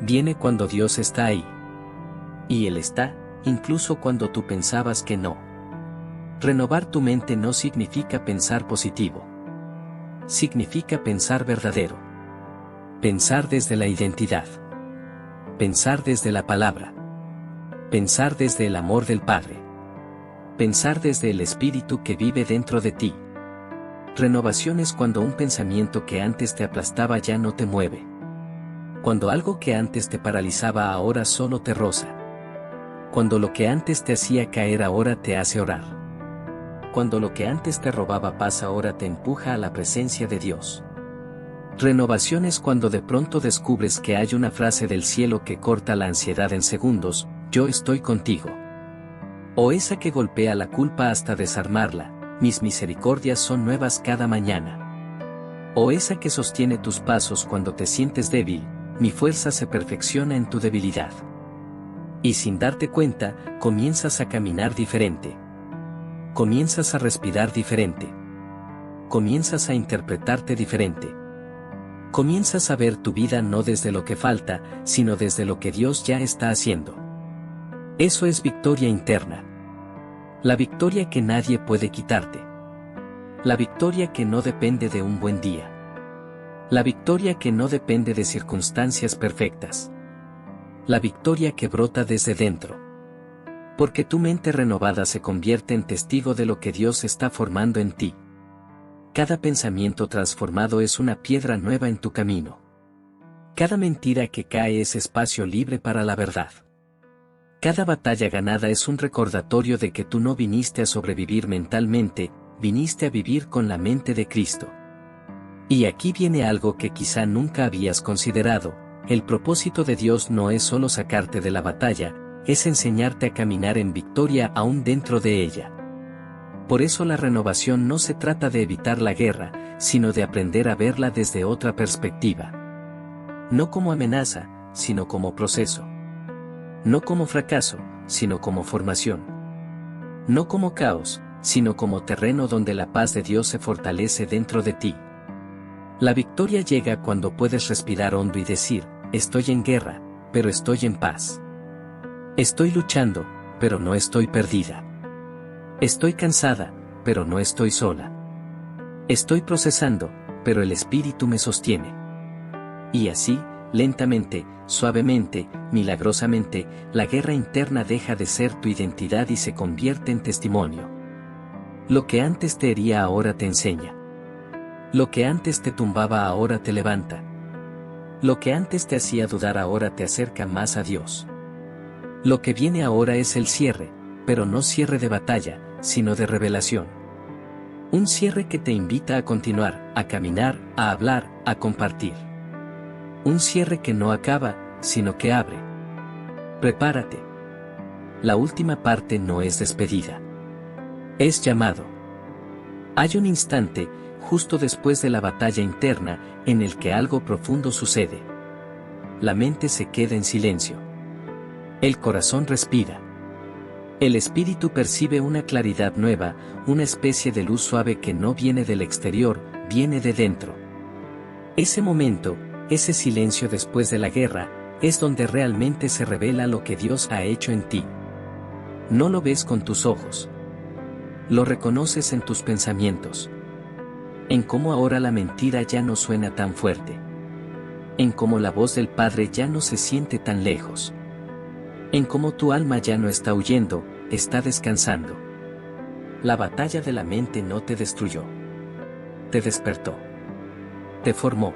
Viene cuando Dios está ahí. Y Él está, incluso cuando tú pensabas que no. Renovar tu mente no significa pensar positivo. Significa pensar verdadero. Pensar desde la identidad. Pensar desde la palabra. Pensar desde el amor del Padre. Pensar desde el Espíritu que vive dentro de ti. Renovación es cuando un pensamiento que antes te aplastaba ya no te mueve. Cuando algo que antes te paralizaba ahora solo te roza. Cuando lo que antes te hacía caer ahora te hace orar. Cuando lo que antes te robaba paz ahora te empuja a la presencia de Dios. Renovación es cuando de pronto descubres que hay una frase del cielo que corta la ansiedad en segundos: yo estoy contigo. O esa que golpea la culpa hasta desarmarla: mis misericordias son nuevas cada mañana. O esa que sostiene tus pasos cuando te sientes débil: mi fuerza se perfecciona en tu debilidad. Y sin darte cuenta, comienzas a caminar diferente. Comienzas a respirar diferente. Comienzas a interpretarte diferente. Comienzas a ver tu vida no desde lo que falta, sino desde lo que Dios ya está haciendo. Eso es victoria interna. La victoria que nadie puede quitarte. La victoria que no depende de un buen día. La victoria que no depende de circunstancias perfectas. La victoria que brota desde dentro. Porque tu mente renovada se convierte en testigo de lo que Dios está formando en ti. Cada pensamiento transformado es una piedra nueva en tu camino. Cada mentira que cae es espacio libre para la verdad. Cada batalla ganada es un recordatorio de que tú no viniste a sobrevivir mentalmente, viniste a vivir con la mente de Cristo. Y aquí viene algo que quizá nunca habías considerado: el propósito de Dios no es solo sacarte de la batalla, es enseñarte a caminar en victoria aún dentro de ella. Por eso la renovación no se trata de evitar la guerra, sino de aprender a verla desde otra perspectiva. No como amenaza, sino como proceso. No como fracaso, sino como formación. No como caos, sino como terreno donde la paz de Dios se fortalece dentro de ti. La victoria llega cuando puedes respirar hondo y decir: estoy en guerra, pero estoy en paz. Estoy luchando, pero no estoy perdida. Estoy cansada, pero no estoy sola. Estoy procesando, pero el Espíritu me sostiene. Y así, lentamente, suavemente, milagrosamente, la guerra interna deja de ser tu identidad y se convierte en testimonio. Lo que antes te hería ahora te enseña. Lo que antes te tumbaba ahora te levanta. Lo que antes te hacía dudar ahora te acerca más a Dios. Lo que viene ahora es el cierre, pero no cierre de batalla, sino de revelación. Un cierre que te invita a continuar, a caminar, a hablar, a compartir. Un cierre que no acaba, sino que abre. Prepárate. La última parte no es despedida. Es llamado. Hay un instante, justo después de la batalla interna, en el que algo profundo sucede. La mente se queda en silencio. El corazón respira. El espíritu percibe una claridad nueva, una especie de luz suave que no viene del exterior, viene de dentro. Ese momento, ese silencio después de la guerra, es donde realmente se revela lo que Dios ha hecho en ti. No lo ves con tus ojos. Lo reconoces en tus pensamientos. En cómo ahora la mentira ya no suena tan fuerte. En cómo la voz del Padre ya no se siente tan lejos. En cómo tu alma ya no está huyendo, está descansando. La batalla de la mente no te destruyó. Te despertó. Te formó.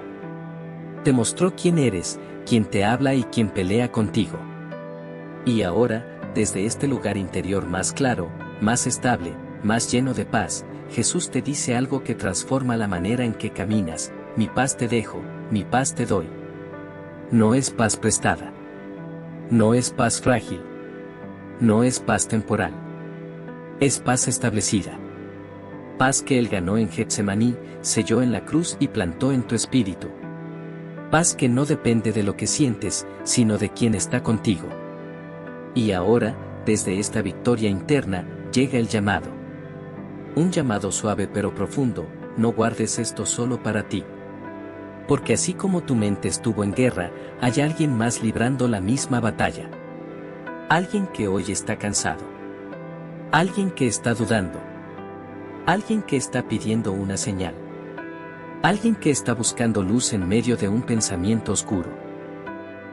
Te mostró quién eres, quién te habla y quién pelea contigo. Y ahora, desde este lugar interior más claro, más estable, más lleno de paz, Jesús te dice algo que transforma la manera en que caminas: mi paz te dejo, mi paz te doy. No es paz prestada. No es paz frágil. No es paz temporal. Es paz establecida. Paz que Él ganó en Getsemaní, selló en la cruz y plantó en tu espíritu. Paz que no depende de lo que sientes, sino de quien está contigo. Y ahora, desde esta victoria interna, llega el llamado. Un llamado suave pero profundo: no guardes esto solo para ti. Porque así como tu mente estuvo en guerra, hay alguien más librando la misma batalla. Alguien que hoy está cansado. Alguien que está dudando. Alguien que está pidiendo una señal. Alguien que está buscando luz en medio de un pensamiento oscuro.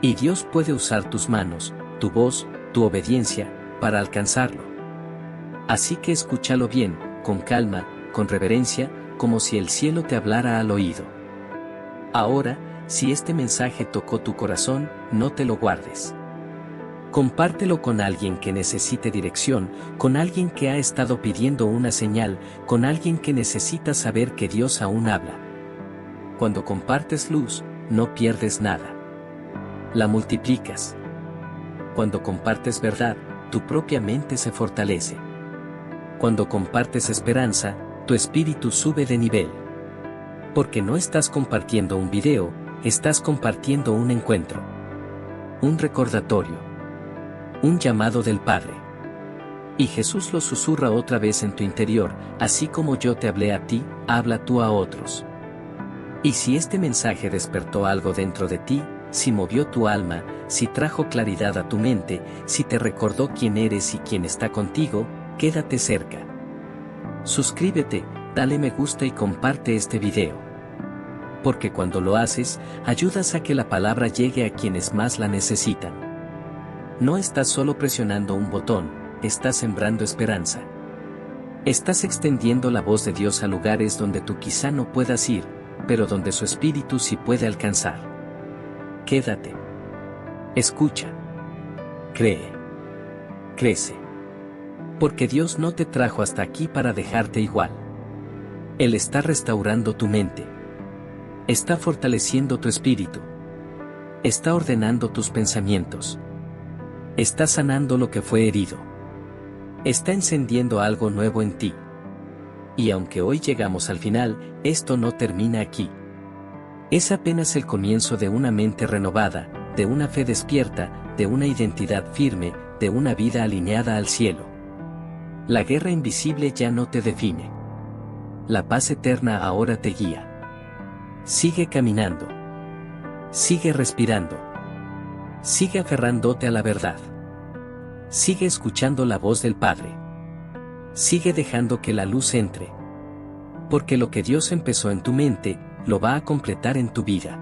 Y Dios puede usar tus manos, tu voz, tu obediencia, para alcanzarlo. Así que escúchalo bien, con calma, con reverencia, como si el cielo te hablara al oído. Ahora, si este mensaje tocó tu corazón, no te lo guardes. Compártelo con alguien que necesite dirección, con alguien que ha estado pidiendo una señal, con alguien que necesita saber que Dios aún habla. Cuando compartes luz, no pierdes nada. La multiplicas. Cuando compartes verdad, tu propia mente se fortalece. Cuando compartes esperanza, tu espíritu sube de nivel. Porque no estás compartiendo un video, estás compartiendo un encuentro. Un recordatorio. Un llamado del Padre. Y Jesús lo susurra otra vez en tu interior: así como yo te hablé a ti, habla tú a otros. Y si este mensaje despertó algo dentro de ti, si movió tu alma, si trajo claridad a tu mente, si te recordó quién eres y quién está contigo, quédate cerca. Suscríbete, dale me gusta y comparte este video. Porque cuando lo haces, ayudas a que la palabra llegue a quienes más la necesitan. No estás solo presionando un botón, estás sembrando esperanza. Estás extendiendo la voz de Dios a lugares donde tú quizá no puedas ir, pero donde su espíritu sí puede alcanzar. Quédate. Escucha. Cree. Crece. Porque Dios no te trajo hasta aquí para dejarte igual. Él está restaurando tu mente. Está fortaleciendo tu espíritu. Está ordenando tus pensamientos. Está sanando lo que fue herido. Está encendiendo algo nuevo en ti. Y aunque hoy llegamos al final, esto no termina aquí. Es apenas el comienzo de una mente renovada, de una fe despierta, de una identidad firme, de una vida alineada al cielo. La guerra invisible ya no te define. La paz eterna ahora te guía. Sigue caminando. Sigue respirando. Sigue aferrándote a la verdad. Sigue escuchando la voz del Padre. Sigue dejando que la luz entre. Porque lo que Dios empezó en tu mente, lo va a completar en tu vida.